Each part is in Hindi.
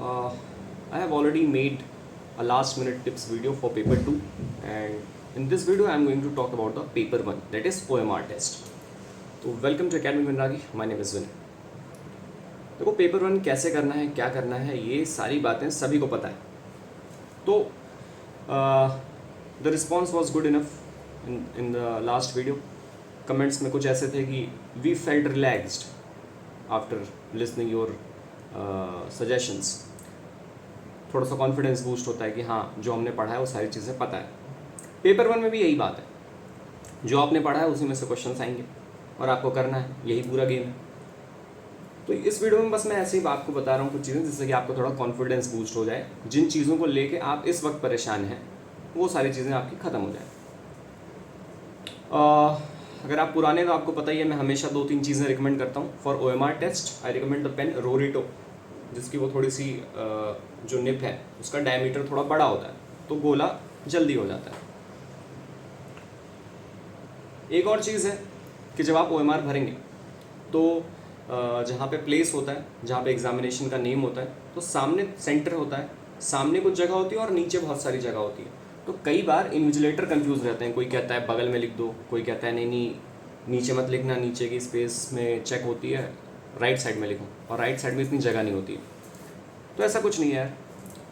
I have already made a last minute tips video for paper 2, and in this video I am going to talk about the paper 1, that is OMR test. तो welcome to academy Vinragi, my name is Vinay. देखो पेपर 1 कैसे करना है, क्या करना है, ये सारी बातें सभी को पता है। तो the response was good enough in the last video. Comments में कुछ ऐसे थे कि we felt relaxed after listening your suggestions. थोड़ा सा कॉन्फिडेंस बूस्ट होता है कि हाँ, जो हमने पढ़ा है वो सारी चीज़ें पता है। पेपर 1 में भी यही बात है, जो आपने पढ़ा है उसी में से क्वेश्चंस आएंगे और आपको करना है, यही पूरा गेम है। तो इस वीडियो में बस मैं ऐसे ही आपको बता रहा हूँ कुछ चीज़ें, जिससे कि आपको थोड़ा कॉन्फिडेंस बूस्ट हो जाए। जिन चीज़ों को लेके आप इस वक्त परेशान हैं वो सारी चीज़ें आपकी ख़त्म हो जाए। अगर आप पुराने, तो आपको पता ही है मैं हमेशा 2-3 चीज़ें रिकमेंड करता हूँ for OMR test. I recommend the pen Rorito, जिसकी वो थोड़ी सी जो निप है उसका डायमीटर थोड़ा बड़ा होता है, तो गोला जल्दी हो जाता है। एक और चीज़ है कि जब आप OMR भरेंगे तो जहाँ पे प्लेस होता है, जहाँ पे एग्जामिनेशन का नेम होता है, तो सामने सेंटर होता है, सामने कुछ जगह होती है और नीचे बहुत सारी जगह होती है। तो कई बार इन्विजिलेटर कंफ्यूज रहते हैं। कोई कहता है बगल में लिख दो, कोई कहता है नहीं नीचे मत लिखना, नीचे की स्पेस में चेक होती है, राइट साइड में लिखो, और राइट साइड में इतनी जगह नहीं होती है। तो ऐसा कुछ नहीं है यार,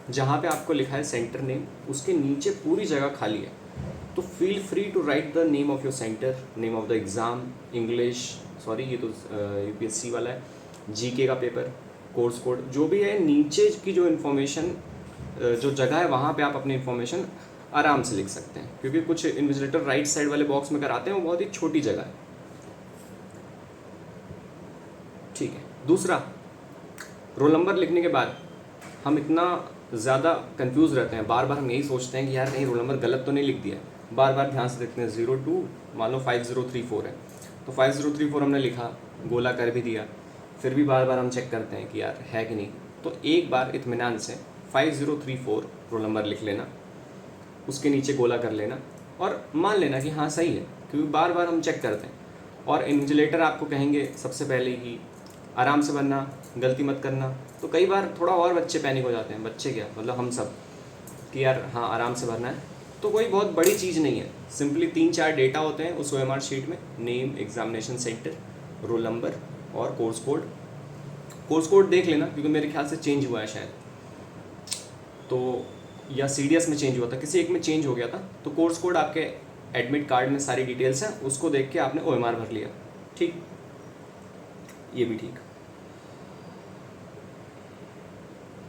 जहाँ पे आपको लिखा है सेंटर नेम, उसके नीचे पूरी जगह खाली है। तो feel free to write the name of your centre, name of the exam, English, sorry ये तो UPSC वाला है, GK का पेपर, कोर्स कोड, जो भी है, नीचे की जो इन्फॉर्मेशन, जो जगह है वहाँ पे आप अपनी इन्फॉर्मेशन आराम से लिख सकते हैं। क्योंकि कुछ इन्विजिलेटर राइट साइड वाले बॉक्स में कराते हैं, वो बहुत ही छोटी जगह है। ठीक है। दूसरा, रोल नंबर लिखने के बाद हम इतना ज़्यादा कंफ्यूज रहते हैं, बार बार हम यही सोचते हैं कि यार कहीं रोल नंबर गलत तो नहीं लिख दिया। बार बार ध्यान से देखते हैं, 02 मान लो 5034 है, तो 5034 हमने लिखा, गोला कर भी दिया, फिर भी बार बार हम चेक करते हैं कि यार है कि नहीं। तो एक बार इत्मीनान से 5034 रोल नंबर लिख लेना, उसके नीचे गोला कर लेना और मान लेना कि हाँ सही है, क्योंकि बार बार हम चेक करते हैं। और इन्विजिलेटर आपको कहेंगे सबसे पहले कि आराम से बनना, गलती मत करना। तो कई बार थोड़ा और बच्चे पैनिक हो जाते हैं, बच्चे क्या मतलब हम सब, कि यार हाँ आराम से भरना है। तो कोई बहुत बड़ी चीज़ नहीं है, सिंपली 3-4 डेटा होते हैं उस OMR शीट में, name, examination centre, roll number और कोर्स कोड। कोर्स कोड देख लेना, क्योंकि मेरे ख्याल से चेंज हुआ है शायद, तो या CDS में चेंज हुआ था, किसी एक में चेंज हो गया था। तो कोर्स कोड आपके एडमिट कार्ड में सारी डिटेल्स हैं, उसको देख के आपने OMR भर लिया। ठीक, ये भी ठीक।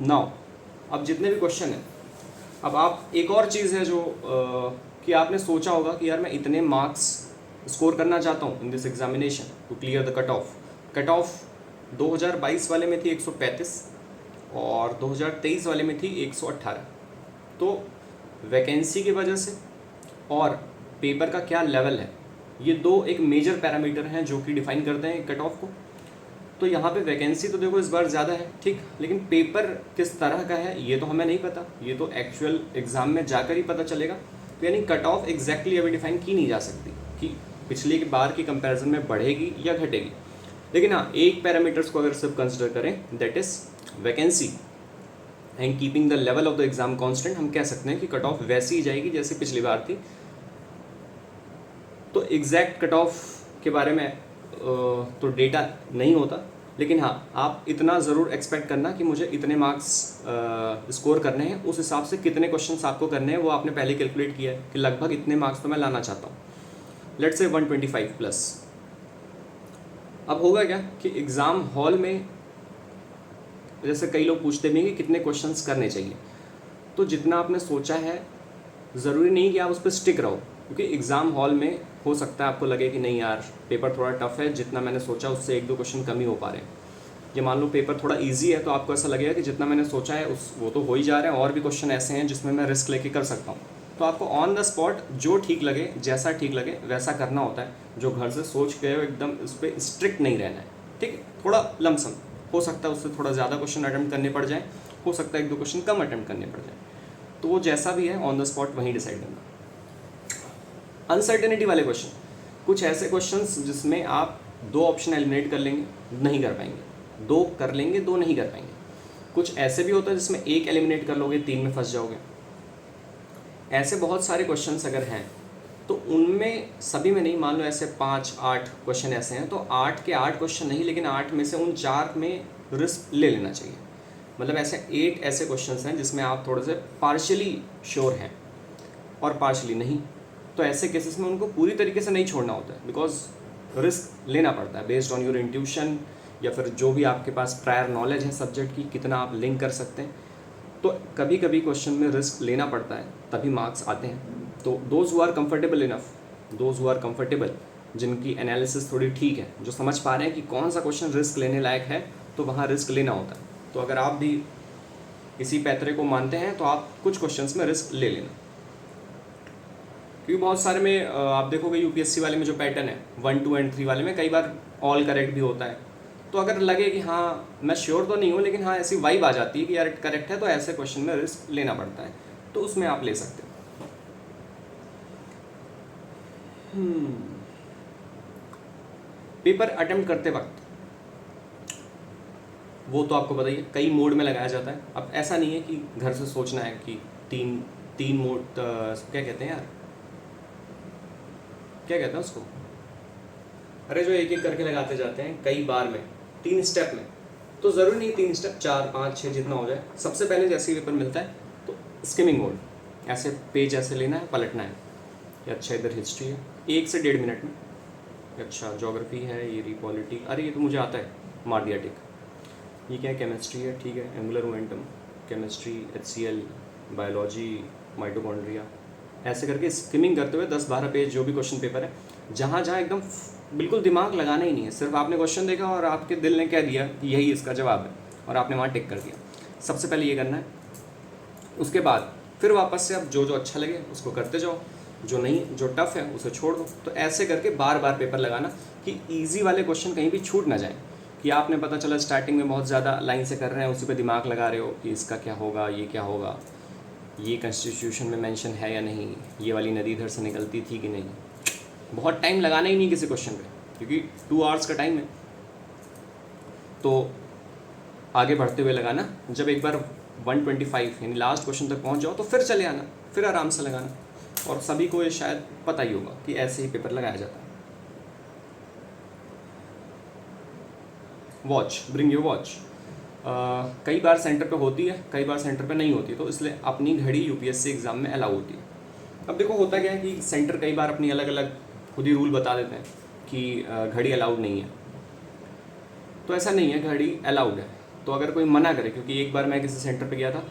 नाउ अब जितने भी क्वेश्चन हैं, अब आप, एक और चीज़ है जो कि आपने सोचा होगा कि यार मैं इतने मार्क्स स्कोर करना चाहता हूँ in this examination to clear the cut off 2022 वाले में थी 135 और 2023 वाले में थी 118। तो वैकेंसी की वजह से और पेपर का क्या लेवल है, ये दो एक मेजर पैरामीटर हैं जो कि डिफाइन करते हैं कट ऑफ को। तो यहाँ पे वैकेंसी तो देखो इस बार ज़्यादा है, ठीक, लेकिन पेपर किस तरह का है ये तो हमें नहीं पता, ये तो एक्चुअल एग्ज़ाम में जाकर ही पता चलेगा। तो यानी कट ऑफ एग्जैक्टली अभी डिफाइन की नहीं जा सकती कि पिछले की बार की कंपैरिजन में बढ़ेगी या घटेगी। लेकिन हाँ, एक पैरामीटर्स को अगर सिर्फ कंसिडर करें, that is vacancy, and keeping the level of the exam constant, हम कह सकते हैं कि कट ऑफ वैसी ही जाएगी जैसे पिछली बार थी। तो एग्जैक्ट कट ऑफ के बारे में तो डेटा नहीं होता, लेकिन हाँ, आप इतना ज़रूर एक्सपेक्ट करना कि मुझे इतने मार्क्स स्कोर करने हैं, उस हिसाब से कितने क्वेश्चंस आपको करने हैं वो आपने पहले कैलकुलेट किया है कि लगभग इतने मार्क्स तो मैं लाना चाहता हूँ, लेट्स से 125 प्लस। अब होगा क्या कि एग्ज़ाम हॉल में जैसे कई लोग पूछते भी हैं कि कितने क्वेश्चंस करने चाहिए, तो जितना आपने सोचा है ज़रूरी नहीं कि आप उस पर स्टिक रहो, क्योंकि एग्ज़ाम हॉल में हो सकता है आपको लगे कि नहीं यार पेपर थोड़ा टफ है, जितना मैंने सोचा उससे 1-2 क्वेश्चन कम ही हो पा रहे हैं। ये मान लो पेपर थोड़ा इजी है, तो आपको ऐसा लगेगा कि जितना मैंने सोचा है वो तो हो ही जा रहा है, और भी क्वेश्चन ऐसे हैं जिसमें मैं रिस्क लेके कर सकता हूँ। तो आपको ऑन द स्पॉट जो ठीक लगे, जैसा ठीक लगे वैसा करना होता है। जो घर से सोच गए हो एकदम उस पर स्ट्रिक्ट नहीं रहना है, ठीक, थोड़ा लमसम, हो सकता है उससे थोड़ा ज़्यादा क्वेश्चन अटैम्प्ट करने पड़ जाए, हो सकता है 1-2 क्वेश्चन कम अटैम्प्ट करने पड़ जाए। तो वो जैसा भी है ऑन द स्पॉट वहीं डिसाइड करना। अनसर्टेनिटी वाले क्वेश्चन, कुछ ऐसे क्वेश्चंस जिसमें आप 2 ऑप्शन एलिमिनेट कर लेंगे, नहीं कर पाएंगे, 2 कर लेंगे, 2 नहीं कर पाएंगे। कुछ ऐसे भी होता है जिसमें एक एलिमिनेट कर लोगे, 3 में फंस जाओगे। ऐसे बहुत सारे क्वेश्चंस अगर हैं तो उनमें सभी में नहीं, मान लो ऐसे 5-8 क्वेश्चन ऐसे हैं, तो 8 के 8 क्वेश्चन नहीं, लेकिन 8 में से उन 4 में रिस्क ले लेना चाहिए। मतलब ऐसे 8 ऐसे क्वेश्चंस हैं जिसमें आप थोड़े से पार्शियली श्योर हैं और पार्शियली नहीं। तो ऐसे केसेस में उनको पूरी तरीके से नहीं छोड़ना होता है, बिकॉज रिस्क लेना पड़ता है बेस्ड ऑन योर इंट्यूशन, या फिर जो भी आपके पास प्रायर नॉलेज है सब्जेक्ट की, कितना आप लिंक कर सकते हैं। तो कभी कभी क्वेश्चन में रिस्क लेना पड़ता है, तभी मार्क्स आते हैं। तो those who are comfortable enough, those who are comfortable, जिनकी एनालिसिस थोड़ी ठीक है, जो समझ पा रहे हैं कि कौन सा क्वेश्चन रिस्क लेने लायक है, तो वहाँ रिस्क लेना होता है। तो अगर आप भी इसी पैतरे को मानते हैं तो आप कुछ क्वेश्चंस में रिस्क ले लेना, क्योंकि बहुत सारे में आप देखोगे यूपीएससी वाले में जो पैटर्न है 1, 2 एंड 3 वाले में कई बार ऑल करेक्ट भी होता है। तो अगर लगे कि हाँ मैं श्योर तो नहीं हूँ, लेकिन हाँ ऐसी वाइब आ जाती है कि यार करेक्ट है, तो ऐसे क्वेश्चन में रिस्क लेना पड़ता है, तो उसमें आप ले सकते हो। पेपर अटेम्प्ट करते वक्त वो तो आपको बताइए कई मोड में लगाया जाता है। अब ऐसा नहीं है कि घर से सोचना है कि तीन मोड, क्या कहते हैं यार, क्या कहते हैं उसको, अरे जो एक एक करके लगाते जाते हैं कई बार में, 3 स्टेप में। तो ज़रूरी नहीं 3 स्टेप, 4, 5, 6 जितना हो जाए। सबसे पहले जैसे ही पेपर मिलता है तो स्किमिंग मोड, ऐसे पेज ऐसे लेना है, पलटना है कि अच्छा इधर हिस्ट्री है 1 से 1.5 मिनट में, अच्छा ज्योग्राफी है, ये पॉलिटी, अरे ये तो मुझे आता है, मार दिया टिक। ये क्या है, केमिस्ट्री है, ठीक है, angular momentum, chemistry, HCl, biology, mitochondria, ऐसे करके स्किमिंग करते हुए 10-12 पेज जो भी क्वेश्चन पेपर है, जहाँ जहाँ एकदम बिल्कुल दिमाग लगाना ही नहीं है, सिर्फ आपने क्वेश्चन देखा और आपके दिल ने कह दिया कि यही इसका जवाब है और आपने वहाँ टिक कर दिया। सबसे पहले ये करना है। उसके बाद फिर वापस से आप जो जो अच्छा लगे उसको करते जाओ, जो नहीं, जो टफ़ है उसे छोड़ दो। तो ऐसे करके बार बार पेपर लगाना कि ईजी वाले क्वेश्चन कहीं भी छूट ना जाए, कि आपने पता चला स्टार्टिंग में बहुत ज़्यादा लाइन से कर रहे हैं, उसी पे दिमाग लगा रहे हो कि इसका क्या होगा, ये क्या होगा, ये कॉन्स्टिट्यूशन में मेंशन है या नहीं, ये वाली नदी इधर से निकलती थी कि नहीं। बहुत टाइम लगाना ही नहीं किसी क्वेश्चन पे, क्योंकि 2 आवर्स का टाइम है। तो आगे बढ़ते हुए लगाना, जब एक बार 125 यानी लास्ट क्वेश्चन तक पहुंच जाओ तो फिर चले आना, फिर आराम से लगाना। और सभी को ये शायद पता ही होगा कि ऐसे ही पेपर लगाया जाता है। वॉच, ब्रिंग योर वॉच, कई बार सेंटर पे होती है, कई बार सेंटर पे नहीं होती, तो इसलिए अपनी घड़ी यूपीएससी एग्ज़ाम में अलाउ होती है। अब देखो होता क्या है कि सेंटर कई बार अपनी अलग अलग खुद ही रूल बता देते हैं कि घड़ी अलाउड नहीं है, तो ऐसा नहीं है, घड़ी अलाउड है। तो अगर कोई मना करे, क्योंकि एक बार मैं किसी सेंटर पे गया था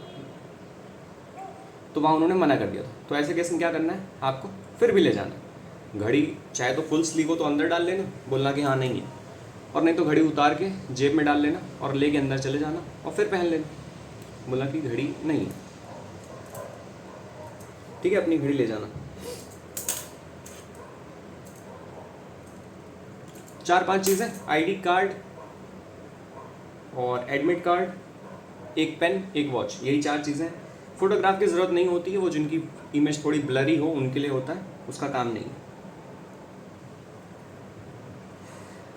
तो वहाँ उन्होंने मना कर दिया था, तो ऐसे केस में क्या करना है, आपको फिर भी ले जाना है घड़ी, चाहे तो फुल स्लीव हो तो अंदर डाल लेना, बोलना कि हाँ नहीं है, और नहीं तो घड़ी उतार के जेब में डाल लेना और लेके अंदर चले जाना और फिर पहन लेना, बोला कि घड़ी नहीं है, ठीक है, अपनी घड़ी ले जाना। 4-5 चीज़ें, आईडी कार्ड और एडमिट कार्ड, एक पेन, एक वॉच, यही 4 चीज़ें। फोटोग्राफ की ज़रूरत नहीं होती है, वो जिनकी इमेज थोड़ी ब्लरी हो उनके लिए होता है, उसका काम नहीं है।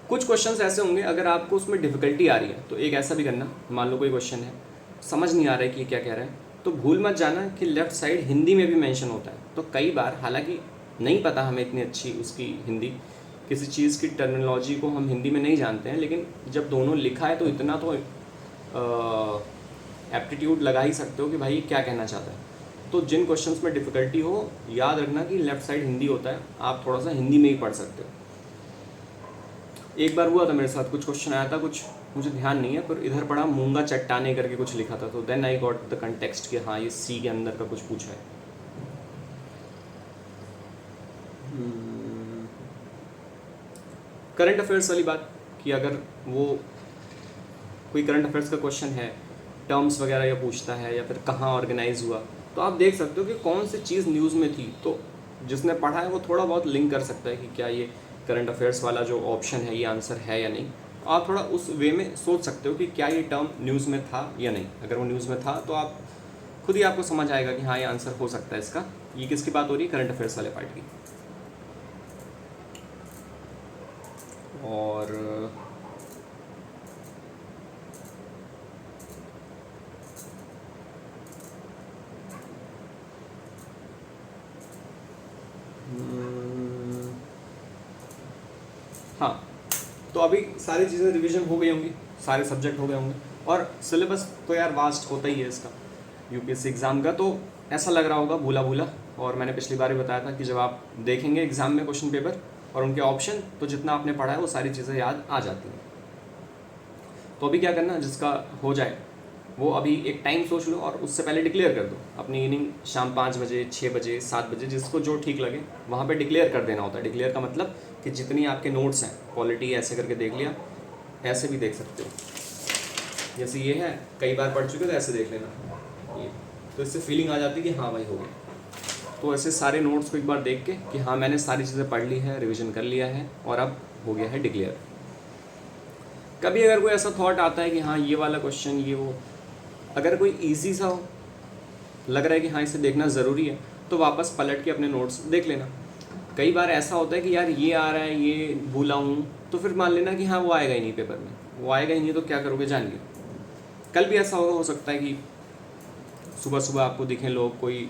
कुछ क्वेश्चंस ऐसे होंगे अगर आपको उसमें डिफ़िकल्टी आ रही है तो एक ऐसा भी करना, मान लो कोई क्वेश्चन है समझ नहीं आ रहा है कि क्या कह रहा है, तो भूल मत जाना कि लेफ़्ट साइड हिंदी में भी मेंशन होता है। तो कई बार हालांकि नहीं पता हमें इतनी अच्छी उसकी हिंदी, किसी चीज़ की टर्मिनोलॉजी को हम हिंदी में नहीं जानते हैं, लेकिन जब दोनों लिखा है तो इतना तो एप्टीट्यूड लगा ही सकते हो कि भाई क्या कहना चाहता है। तो जिन क्वेश्चंस में डिफ़िकल्टी हो, याद रखना कि लेफ़्ट साइड हिंदी होता है, आप थोड़ा सा हिंदी में ही पढ़ सकते हो। एक बार हुआ था मेरे साथ, कुछ क्वेश्चन आया था, कुछ मुझे ध्यान नहीं है, पर इधर पढ़ा मूंगा चट्टाने करके कुछ लिखा था, तो then I got the context कि हाँ ये सी के अंदर का कुछ पूछा है। करंट अफेयर्स वाली बात कि अगर वो कोई करंट अफेयर्स का क्वेश्चन है, टर्म्स वगैरह या पूछता है, या फिर कहाँ ऑर्गेनाइज हुआ, तो आप देख सकते हो कि कौन सी चीज़ न्यूज़ में थी। तो जिसने पढ़ा है वो थोड़ा बहुत लिंक कर सकता है कि क्या ये करंट अफेयर्स वाला जो ऑप्शन है ये आंसर है या नहीं। आप थोड़ा उस वे में सोच सकते हो कि क्या ये टर्म न्यूज़ में था या नहीं। अगर वो न्यूज़ में था तो आप खुद ही आपको समझ आएगा कि हाँ ये आंसर हो सकता है इसका। ये किसकी बात हो रही है, करंट अफेयर्स वाले पार्ट की। और हाँ, तो अभी सारी चीज़ें रिवीजन हो गई होंगी, सारे सब्जेक्ट हो गए होंगे, और सिलेबस तो यार वास्ट होता ही है इसका यूपीएससी एग्ज़ाम का, तो ऐसा लग रहा होगा भूला भूला। और मैंने पिछली बार ही बताया था कि जब आप देखेंगे एग्ज़ाम में क्वेश्चन पेपर और उनके ऑप्शन, तो जितना आपने पढ़ा है वो सारी चीज़ें याद आ जाती हैं। तो अभी क्या करना, जिसका हो जाए वो अभी एक टाइम सोच लो और उससे पहले डिक्लेयर कर दो अपनी इनिंग, शाम 5 बजे, 6 बजे, 7 बजे, जिसको जो ठीक लगे वहाँ पे डिक्लेयर कर देना होता है। डिक्लेयर का मतलब कि जितनी आपके नोट्स हैं, क्वालिटी ऐसे करके देख लिया, ऐसे भी देख सकते हो, जैसे ये है, कई बार पढ़ चुके तो ऐसे देख लेना ये, तो इससे फीलिंग आ जाती है कि हाँ भाई हो गया। तो ऐसे सारे नोट्स को एक बार देख के कि हाँ मैंने सारी चीज़ें पढ़ ली है, रिविज़न कर लिया है और अब हो गया है डिक्लेयर। कभी अगर कोई ऐसा थॉट आता है कि हाँ ये वाला क्वेश्चन, ये वो, अगर कोई ईजी सा हो, लग रहा है कि हाँ इसे देखना ज़रूरी है, तो वापस पलट के अपने नोट्स देख लेना। कई बार ऐसा होता है कि यार ये आ रहा है, ये भूला हूँ, तो फिर मान लेना कि हाँ वो आएगा ही नहीं पेपर में, वो आएगा ही नहीं, तो क्या करोगे जानिए। कल भी ऐसा हो सकता है कि सुबह सुबह आपको दिखें लोग, कोई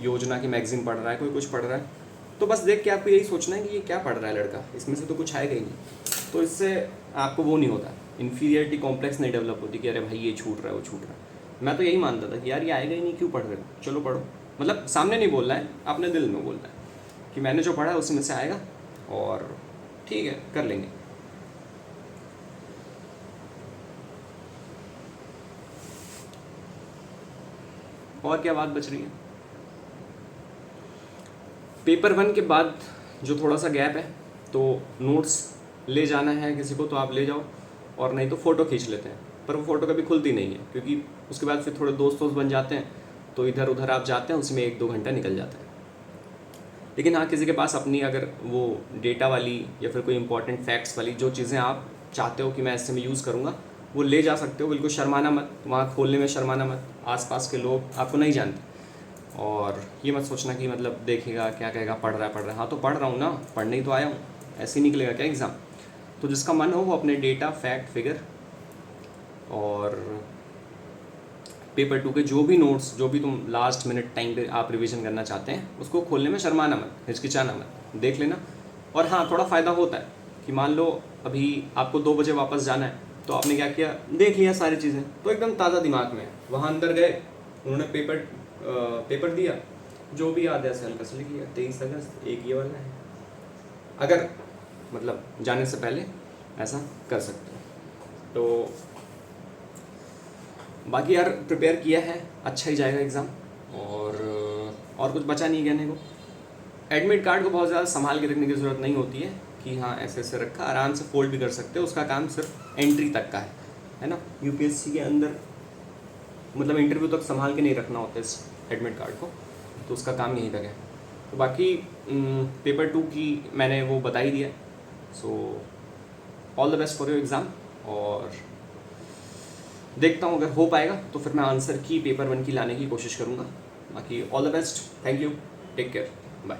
योजना की मैगजीन पढ़ रहा है, कोई कुछ पढ़ रहा है, तो बस देख के आपको यही सोचना है कि ये क्या पढ़ रहा है लड़का, इसमें से तो कुछ आएगा ही नहीं। तो इससे आपको वो नहीं होता, इन्फीरियरिटी कॉम्प्लेक्स नहीं डेवलप होती कि अरे भाई ये छूट रहा है, वो छूट रहा है। मैं तो यही मानता था कि यार ये आएगा ही नहीं, क्यों पढ़ रहे हो, चलो पढ़ो। मतलब सामने नहीं बोल रहा है, अपने दिल में बोल रहा है कि मैंने जो पढ़ा है उसी में से आएगा और ठीक है कर लेंगे। और क्या बात बच रही है। पेपर 1 के बाद जो थोड़ा सा गैप है, तो नोट्स ले जाना है किसी को तो आप ले जाओ, और नहीं तो फ़ोटो खींच लेते हैं, पर वो फ़ोटो कभी खुलती नहीं है, क्योंकि उसके बाद फिर थोड़े दोस्त बन जाते हैं, तो इधर उधर आप जाते हैं, उसमें 1-2 घंटा निकल जाता है। लेकिन हाँ, किसी के पास अपनी अगर वो डेटा वाली या फिर कोई इंपॉर्टेंट फैक्ट्स वाली जो चीज़ें आप चाहते हो कि मैं ऐसे में यूज़ करूँगा, वो ले जा सकते हो, बिल्कुल शर्माना मत, वहाँ खोलने में शर्माना मत। आसपास के लोग आपको नहीं जानते, और ये मत सोचना कि मतलब देखेगा क्या कहेगा, पढ़ रहा है। हाँ तो पढ़ रहा हूँ ना, पढ़ने ही तो आया हूँ, ऐसे ही निकलेगा क्या एग्ज़ाम। तो जिसका मन हो वो अपने डेटा, फैक्ट, फिगर और पेपर 2 के जो भी नोट्स, जो भी तुम लास्ट मिनट टाइम पे आप रिवीजन करना चाहते हैं, उसको खोलने में शर्माना मत, हिचकिचाना मत, देख लेना। और हाँ, थोड़ा फ़ायदा होता है कि मान लो अभी आपको 2 बजे वापस जाना है, तो आपने क्या किया, देख लिया सारी चीज़ें, तो एकदम ताज़ा दिमाग में है। वहाँ अंदर गए, उन्होंने पेपर दिया, जो भी याद है ऐसे हल्का से लिख लिया, 23 अगस्त, एक ये वाला है। अगर मतलब जाने से पहले ऐसा कर सकते हो। तो बाकी यार प्रिपेयर किया है, अच्छा ही जाएगा एग्ज़ाम, और कुछ बचा नहीं कहने को। एडमिट कार्ड को बहुत ज़्यादा संभाल के रखने की ज़रूरत नहीं होती है कि हाँ ऐसे ऐसे रखा, आराम से फोल्ड भी कर सकते हो, उसका काम सिर्फ एंट्री तक का है ना। यूपीएससी के अंदर मतलब इंटरव्यू तक संभाल के नहीं रखना होता इस एडमिट कार्ड को, तो उसका काम यहीं तक है। तो बाकी पेपर 2 की मैंने वो बता ही दिया। So all the best for your exam, और देखता हूँ अगर हो पाएगा तो फिर मैं आंसर की पेपर 1 की लाने की कोशिश करूँगा। बाकी all the best, thank you, take care, bye.